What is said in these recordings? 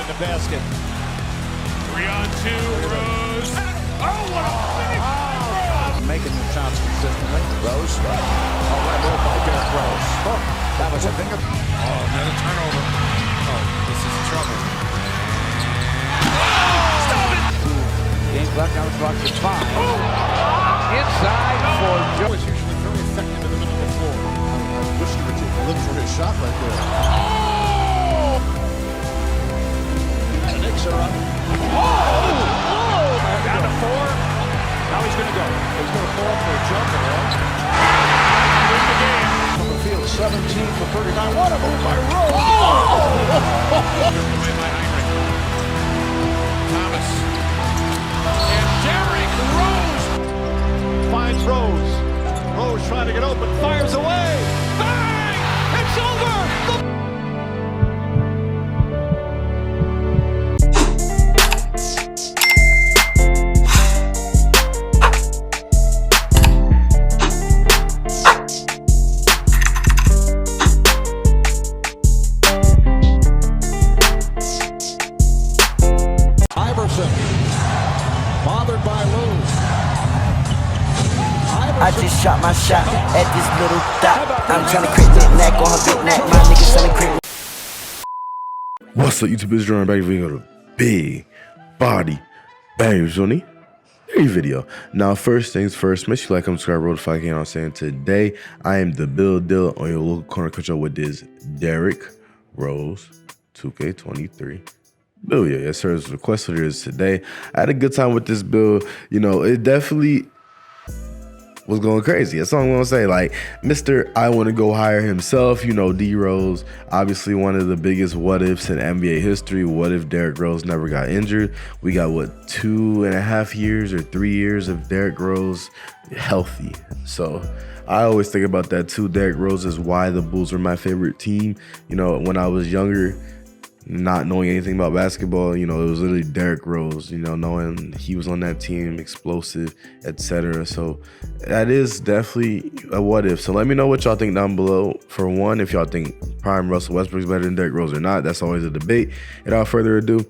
in the basket. 3-on-2, Rose. Oh, what a finish by Rose! Making the shots consistently. Rose. Oh, that move by Derrick Rose. Oh, that was a thing of... Oh, another turnover. Oh, this is trouble. Stop it! Games left, now it's blocked to 5. Inside for Joe. It's usually very effective in the middle of the floor. I wish he would look for his shot right there. Oh! The Knicks are up. Down to 4. Now he's going to go. He's going to fall for a jumper. Win the game. From the field, 17 for 39. What a move by Rose. Away by Heinrich. Thomas. And Derrick Rose. Finds Rose. Rose trying to get open. Fires away. Bang! It's over! Bothered by Lou. I just shot my shot at this little dot. I'm trying to crit that neck on her big neck. My niggas selling crit. What's up, YouTube? It's Drew back with a big body bang Johnny video. Now, first things first, make sure you like, comment, subscribe, roll the 5K. You know what I'm saying? Today, I am the build dealer on your local corner control with this Derrick Rose 2K23 build. Yeah, yes, sir. It's request what it is today. I had a good time with this build. You know, it definitely was going crazy. That's all I'm gonna say. Like, Mr. I want to go higher himself, you know, D Rose, obviously one of the biggest what ifs in NBA history. What if Derrick Rose never got injured? We got what, 2.5 years or 3 years of Derrick Rose healthy. So I always think about that too. Derrick Rose is why the Bulls were my favorite team. You know, when I was younger, not knowing anything about basketball, you know, it was literally Derrick Rose, you know, knowing he was on that team, explosive, etc. So that is definitely a what if. So let me know what y'all think down below. For one, if y'all think prime Russell Westbrook's better than Derrick Rose or not, that's always a debate. Without further ado,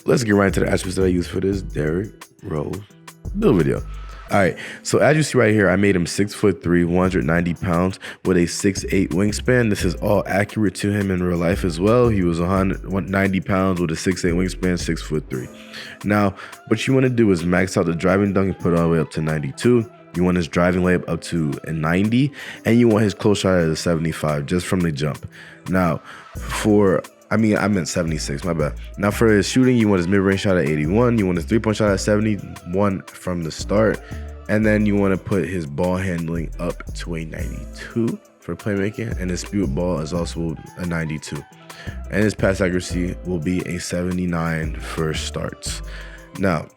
let's get right into the attributes that I use for this Derrick Rose build video. All right, so as you see right here, I made him 6'3", 190 pounds with a 6'8" wingspan. This is all accurate to him in real life as well. He was 190 pounds with a 6'8" wingspan, 6'3". Now, what you want to do is max out the driving dunk and put it all the way up to 92. You want his driving layup up to a 90, and you want his close shot at a 75 just from the jump. Now, I meant 76, my bad. Now for his shooting, you want his mid-range shot at 81. You want his three-point shot at 71 from the start. And then you want to put his ball handling up to a 92 for playmaking. And his speed ball is also a 92. And his pass accuracy will be a 79 for starts. Now,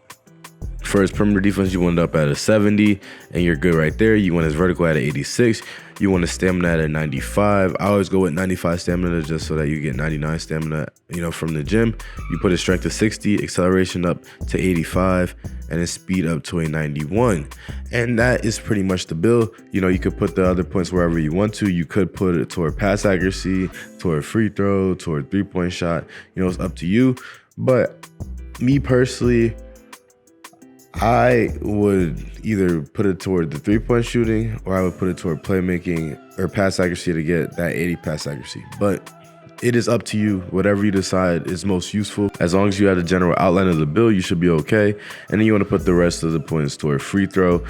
for his perimeter defense, you want it up at a 70, and you're good right there. You want his vertical at an 86. You want his stamina at a 95. I always go with 95 stamina just so that you get 99 stamina, you know, from the gym. You put his strength to 60, acceleration up to 85, and his speed up to a 91. And that is pretty much the build. You know, you could put the other points wherever you want to. You could put it toward pass accuracy, toward free throw, toward three-point shot. You know, it's up to you. But me personally, I would either put it toward the three-point shooting, or I would put it toward playmaking or pass accuracy to get that 80 pass accuracy. But it is up to you. Whatever you decide is most useful. As long as you have the general outline of the build, you should be okay. And then you want to put the rest of the points toward free throw.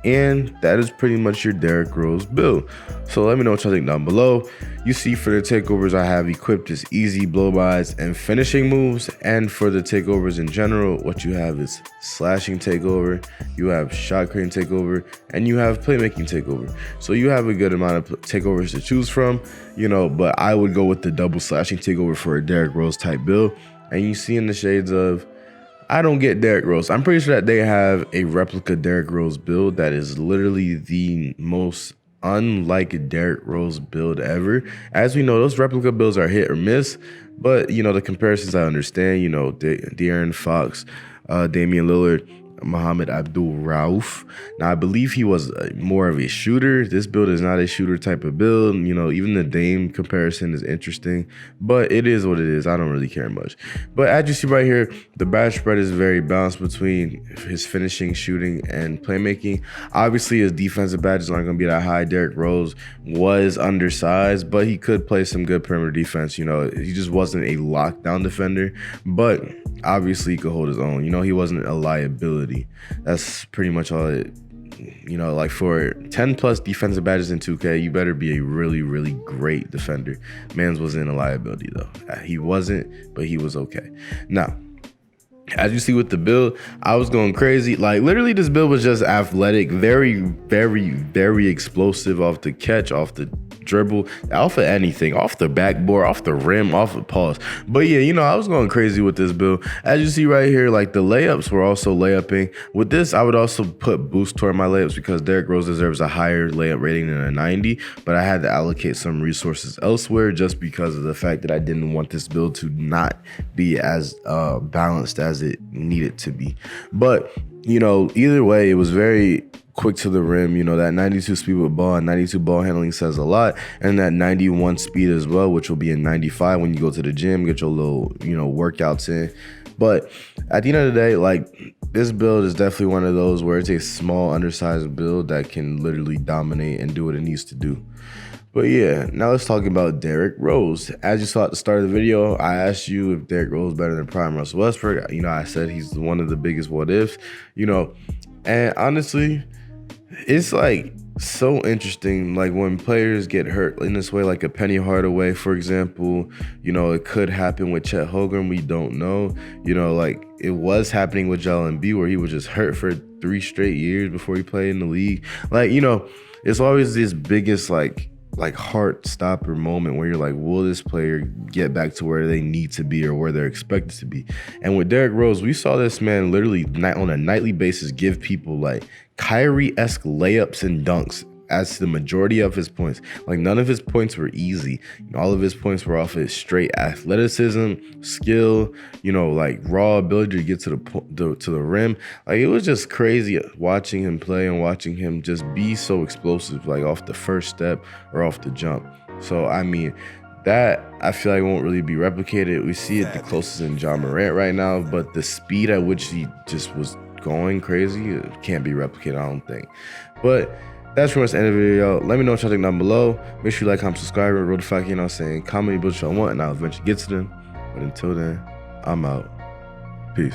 And that is pretty much your Derrick Rose build. So let me know what y'all think down below. You see, for the takeovers, I have equipped is easy blow-bys and finishing moves. And for the takeovers in general, what you have is slashing takeover, you have shot creating takeover, and you have playmaking takeover. So you have a good amount of takeovers to choose from, you know, but I would go with the double slashing takeover for a Derrick Rose type build. And you see in the shades of, I don't get Derrick Rose. I'm pretty sure that they have a replica Derrick Rose build that is literally the most unlike Derrick Rose build ever. As we know, those replica builds are hit or miss, but you know, the comparisons I understand, you know, De'Aaron Fox, Damian Lillard, Muhammad Abdul Rauf. Now, I believe he was more of a shooter. This build is not a shooter type of build. You know, even the Dame comparison is interesting, but it is what it is. I don't really care much. But as you see right here, the badge spread is very balanced between his finishing, shooting, and playmaking. Obviously, his defensive badges aren't going to be that high. Derrick Rose was undersized, but he could play some good perimeter defense. You know, he just wasn't a lockdown defender, but obviously he could hold his own. You know, he wasn't a liability. That's pretty much all it, you know, like for 10 plus defensive badges in 2K, you better be a really, really great defender. Mans wasn't a liability though. He wasn't, but he was okay. Now, as you see with the build, I was going crazy. Like literally this build was just athletic, very, very, very explosive off the catch, off the dribble, off of anything, off the backboard, off the rim, off of pause. But yeah, you know, I was going crazy with this build. As you see right here, like the layups were also layupping. With this, I would also put boost toward my layups because Derrick Rose deserves a higher layup rating than a 90, but I had to allocate some resources elsewhere just because of the fact that I didn't want this build to not be as balanced as it needed to be. But, you know, either way, it was very quick to the rim. You know, that 92 speed with ball and 92 ball handling says a lot, and that 91 speed as well, which will be a 95 when you go to the gym, get your little, you know, workouts in. But at the end of the day, like this build is definitely one of those where it's a small undersized build that can literally dominate and do what it needs to do. But yeah, now let's talk about Derrick Rose. As you saw at the start of the video, I asked you if Derrick Rose is better than Prime Russell Westbrook. You know, I said he's one of the biggest what ifs, you know, and honestly, it's like so interesting, like when players get hurt in this way, like a Penny Hardaway, for example. You know, it could happen with Chet Holmgren, we don't know. You know, like it was happening with Joel Embiid where he was just hurt for 3 straight years before he played in the league. Like, you know, it's always this biggest like heart stopper moment where you're like, will this player get back to where they need to be or where they're expected to be? And with Derrick Rose, we saw this man literally on a nightly basis give people like Kyrie-esque layups and dunks as the majority of his points. Like none of his points were easy. All of his points were off his straight athleticism, skill, you know, like raw ability to get to the rim. Like it was just crazy watching him play and watching him just be so explosive, like off the first step or off the jump. So I mean, that I feel like won't really be replicated. We see it the closest in John Morant right now, but the speed at which he just was going crazy, it can't be replicated, I don't think. But that's pretty much the end of the video. Let me know what y'all think down below. Make sure you like, comment, subscribe, roll the fuck, you know what I'm saying? Comment any builds y'all want, and I'll eventually get to them. But until then, I'm out. Peace.